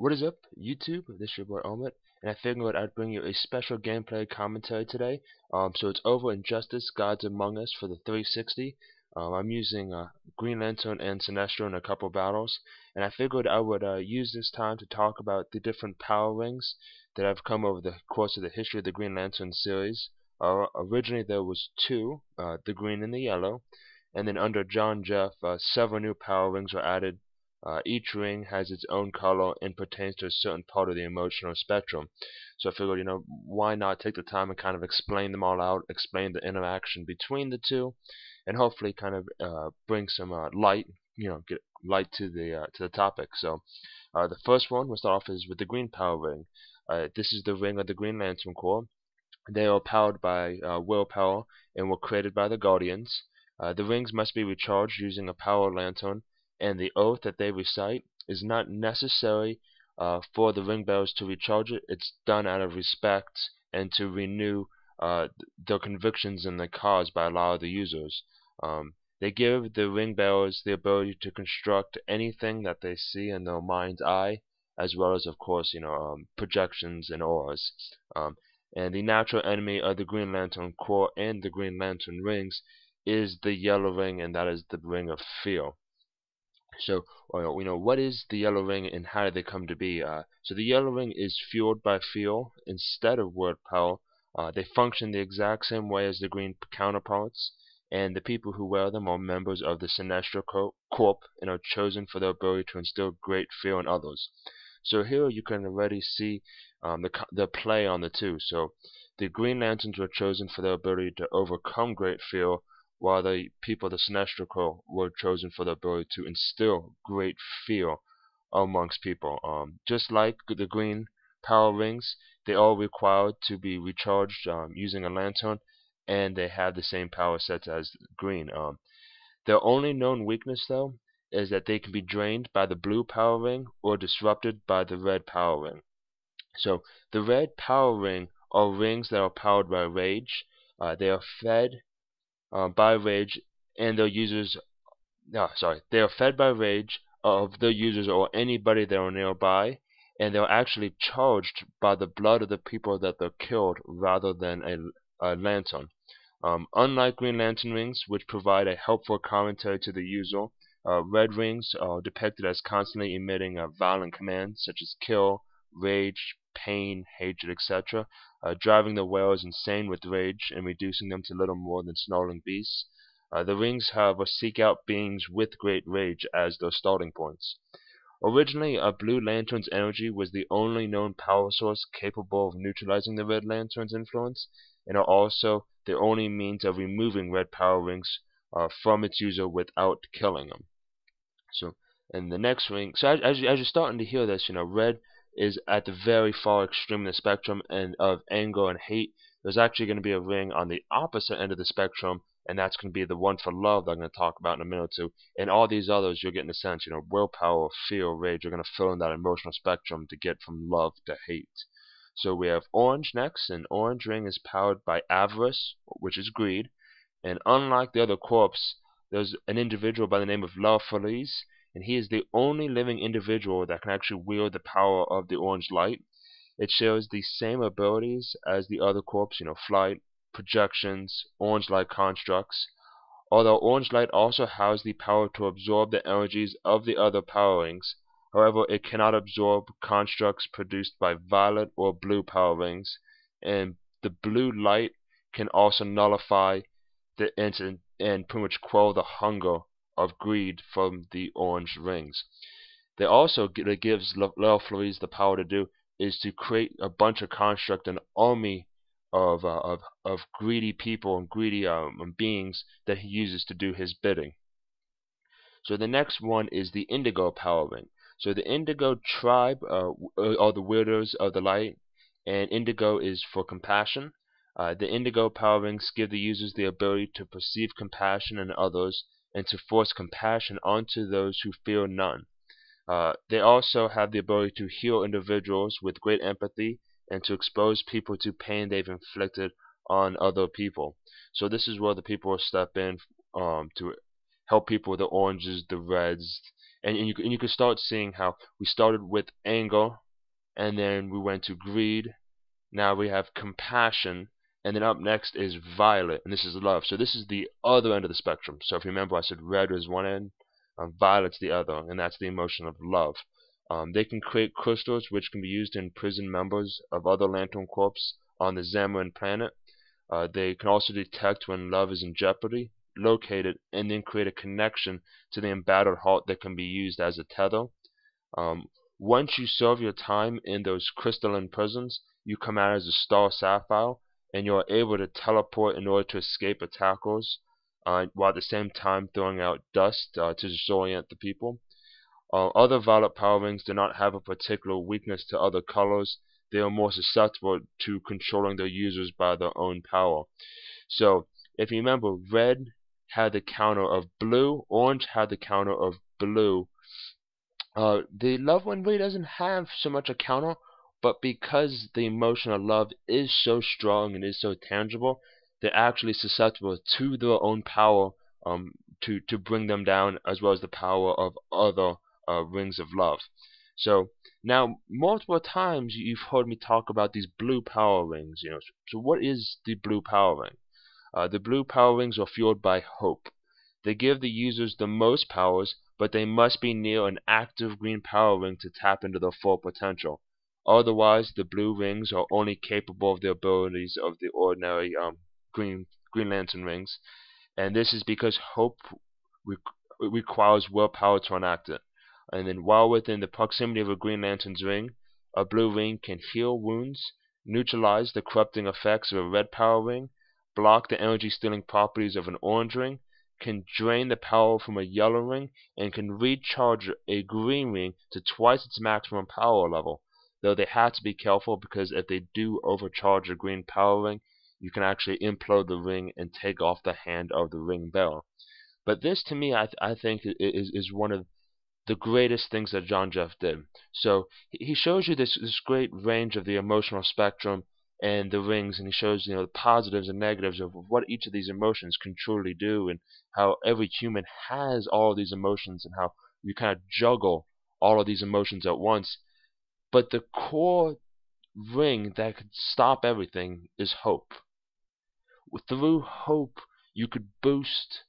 What is up, YouTube? This is your boy Armaret, and I figured I'd bring you a special gameplay commentary today. So it's over Injustice: Gods Among Us for the 360. I'm using Green Lantern and Sinestro in a couple battles, and I figured I would use this time to talk about the different power rings that have come over the course of the history of the Green Lantern series. Originally there was two, the green and the yellow, and then under John Jeff, several new power rings were added. Each ring has its own color and pertains to a certain part of the emotional spectrum. So I figured, why not take the time and kind of explain them all out, explain the interaction between the two, and hopefully kind of bring some light, get light to the topic. So the first one we'll start off is with the green power ring. This is the ring of the Green Lantern Corps. They are powered by willpower and were created by the Guardians. The rings must be recharged using a power lantern, and the oath that they recite is not necessary for the ring bearers to recharge it. It's done out of respect and to renew their convictions in the cause by a lot of the users. They give the ring bearers the ability to construct anything that they see in their mind's eye, as well as, of course, projections and auras. And the natural enemy of the Green Lantern Corps and the Green Lantern rings is the yellow ring, and that is the ring of fear. So, what is the yellow ring and how did they come to be? So the yellow ring is fueled by fear instead of word power. They function the exact same way as the green counterparts, and the people who wear them are members of the Sinestro Corp and are chosen for their ability to instill great fear in others. So here you can already see the play on the two. So the Green Lanterns were chosen for their ability to overcome great fear, while the people of the Sinestro Corps were chosen for their ability to instill great fear amongst people. Just like the green power rings, they all required to be recharged using a lantern, and they have the same power sets as green. Their only known weakness, though, is that they can be drained by the blue power ring or disrupted by the red power ring. So the red power ring are rings that are powered by rage. They are fed by rage, and their users they are fed by rage of their users or anybody that are nearby, and they're actually charged by the blood of the people that they're killed rather than a lantern. Unlike Green Lantern rings, which provide a helpful commentary to the user, red rings are depicted as constantly emitting violent commands such as kill, rage, pain, hatred, etc., driving the wearers insane with rage and reducing them to little more than snarling beasts. The rings, however, seek out beings with great rage as their starting points. Originally, a Blue Lantern's energy was the only known power source capable of neutralizing the Red Lantern's influence, and are also the only means of removing red power rings from its user without killing them. So, and the next ring, so as you're starting to hear this, red is at the very far extreme of the spectrum and of anger and hate. There's actually going to be a ring on the opposite end of the spectrum, and that's going to be the one for love that I'm going to talk about in a minute or two. And all these others, you're getting a sense, willpower, fear, rage, are going to fill in that emotional spectrum to get from love to hate. So we have orange next, and orange ring is powered by avarice, which is greed. And unlike the other corps, there's an individual by the name of Lois, and he is the only living individual that can actually wield the power of the orange light. It shares the same abilities as the other corps, flight, projections, orange light constructs. Although orange light also has the power to absorb the energies of the other power rings, however, it cannot absorb constructs produced by violet or blue power rings, and the blue light can also nullify the incident and pretty much quell the hunger of greed from the orange rings. They also gives Lois the power to do is to create a bunch of construct, an army of greedy people and greedy beings that he uses to do his bidding. So the next one is the indigo power ring. So the indigo tribe are the wielders of the light, and indigo is for compassion. The indigo power rings give the users the ability to perceive compassion in others and to force compassion onto those who feel none. They also have the ability to heal individuals with great empathy and to expose people to pain they've inflicted on other people. So this is where the people will step in to help people with the oranges, the reds, And you can start seeing how we started with anger, and then we went to greed. Now we have compassion, and then up next is violet, and this is love. So this is the other end of the spectrum. So if you remember, I said red is one end, violet's the other, and that's the emotion of love. They can create crystals which can be used to imprison members of other Lantern Corps on the Zamarin planet. They can also detect when love is in jeopardy, locate it, and then create a connection to the embattled heart that can be used as a tether. Um, Once you serve your time in those crystalline prisons, you come out as a star sapphire, and you are able to teleport in order to escape attackers, while at the same time throwing out dust to disorient the people. Other violet power rings do not have a particular weakness to other colors. They are more susceptible to controlling their users by their own power. So, if you remember, red had the counter of blue, orange had the counter of blue. The love one really doesn't have so much a counter, but because the emotion of love is so strong and is so tangible, they're actually susceptible to their own power, to bring them down, as well as the power of other rings of love. So now, multiple times you've heard me talk about these blue power rings. So what is the blue power ring? The blue power rings are fueled by hope. They give the users the most powers, but they must be near an active green power ring to tap into their full potential. Otherwise, the blue rings are only capable of the abilities of the ordinary Green Lantern rings, and this is because hope requires willpower to enact it. And then, while within the proximity of a Green Lantern's ring, a blue ring can heal wounds, neutralize the corrupting effects of a red power ring, block the energy-stealing properties of an orange ring, can drain the power from a yellow ring, and can recharge a green ring to twice its maximum power level. Though they have to be careful, because if they do overcharge a green power ring, you can actually implode the ring and take off the hand of the ring bearer. But this, to me, I think is one of the greatest things that John Jeff did. So he shows you this great range of the emotional spectrum and the rings, and he shows the positives and negatives of what each of these emotions can truly do, and how every human has all of these emotions, and how you kind of juggle all of these emotions at once. But the core ring that could stop everything is hope. Through hope, you could boost.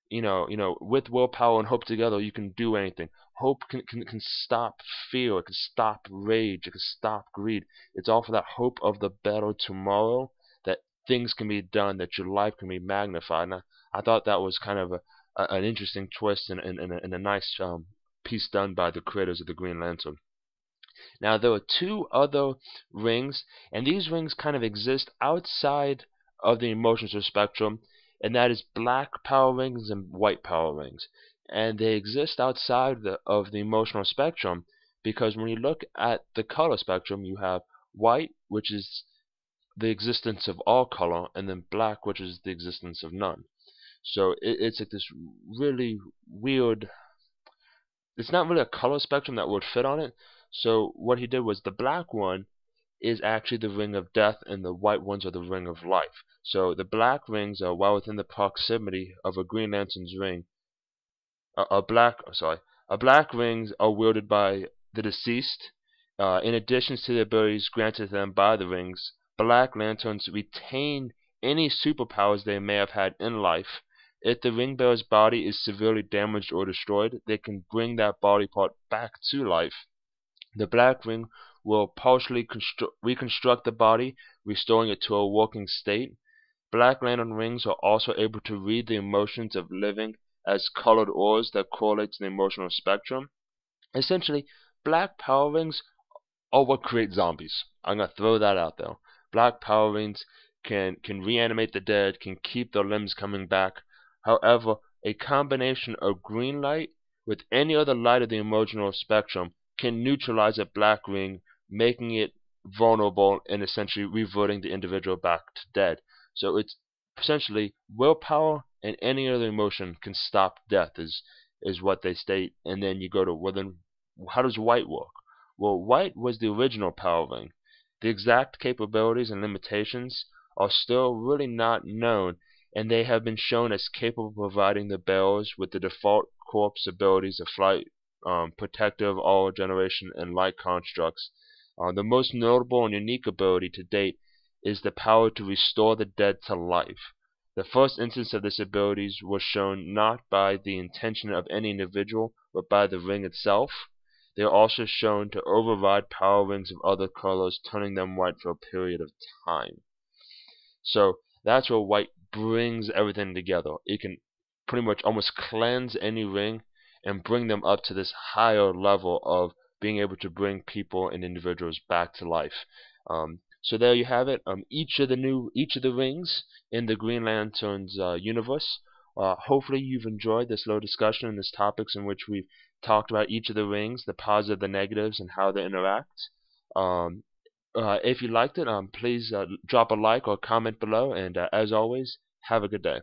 With willpower and hope together, you can do anything. Hope can stop fear, it can stop rage, it can stop greed. It's all for that hope of the better tomorrow, that things can be done, that your life can be magnified. And I thought that was kind of an interesting twist, and a nice piece done by the creators of the Green Lantern. Now, there are two other rings, and these rings kind of exist outside of the emotional spectrum, and that is black power rings and white power rings. And they exist outside of the emotional spectrum, because when you look at the color spectrum, you have white, which is the existence of all color, and then black, which is the existence of none. So it's like this really weird. It's not really a color spectrum that would fit on it. So what he did was, the black one is actually the ring of death, and the white ones are the ring of life. So the black rings are well within the proximity of a Green Lantern's ring. Black rings are wielded by the deceased. In addition to the abilities granted to them by the rings, Black Lanterns retain any superpowers they may have had in life. If the ring bearer's body is severely damaged or destroyed, they can bring that body part back to life. The black ring will partially reconstruct the body, restoring it to a working state. Black Lantern rings are also able to read the emotions of living as colored ores that correlate to the emotional spectrum. Essentially, black power rings are what create zombies. I'm going to throw that out there. Black power rings can reanimate the dead, can keep their limbs coming back. However, a combination of green light with any other light of the emotional spectrum can neutralize a black ring, making it vulnerable and essentially reverting the individual back to dead. So it's essentially willpower and any other emotion can stop death, is what they state. And then you go to, well, then how does white work? Well, white was the original power ring. The exact capabilities and limitations are still really not known, and they have been shown as capable of providing the bearers with the default corpse abilities of flight, protective, all generation, and light constructs. The most notable and unique ability to date is the power to restore the dead to life. The first instance of this ability was shown not by the intention of any individual, but by the ring itself. They are also shown to override power rings of other colors, turning them white for a period of time. So that's where white brings everything together. It can pretty much almost cleanse any ring and bring them up to this higher level of being able to bring people and individuals back to life. So there you have it. Each of the rings in the Green Lantern's universe. Hopefully you've enjoyed this little discussion and this topics in which we've talked about each of the rings, the positives, the negatives, and how they interact. If you liked it, please drop a like or comment below, and as always, have a good day.